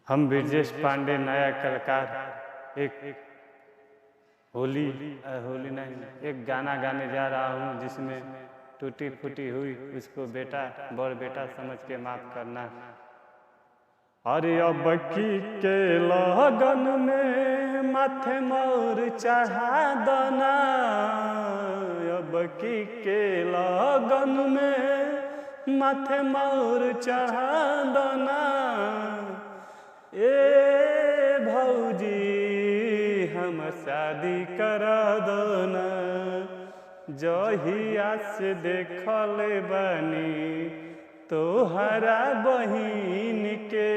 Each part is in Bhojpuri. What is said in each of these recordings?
हम ब्रजेश पांडे नया कलाकार एक होली नहीं एक गाना गाने जा रहा हूँ जिसमें टूटी फूटी हुई उसको बेटा बड़ बेटा समझ के माफ करना। अरे अब की के लगन में माथे मोर चढ़ा दना, अब की के लगन में माथे मोर चढ़ा दना। ए भौजी हम शादी करा दो ना, जहिया से देखले बानी तोहरा बहिन के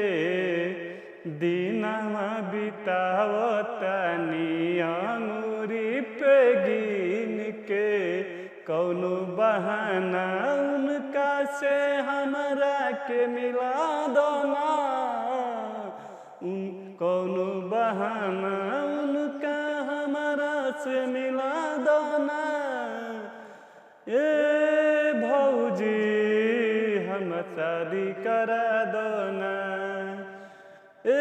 दिनमा बितावतानी अंगूरी पे गिन के। कौनो बहाना उनका से हमरा के मिला दो ना, कौनो बहाना उनका हमरा से मिला दो ना। ए भौजी हम शादी करा दो ना, ए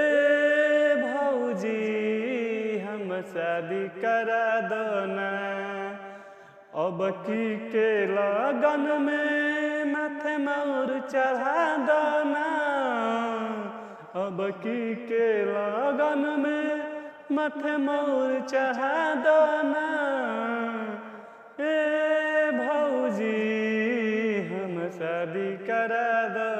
भौजी हम शादी करा दो ना। अब की के लगन में माथे मोर चढ़ा दो ना, अब की के लगन में माथे मोर चढ़ा दो ना। ए भौजी हम शादी करा दो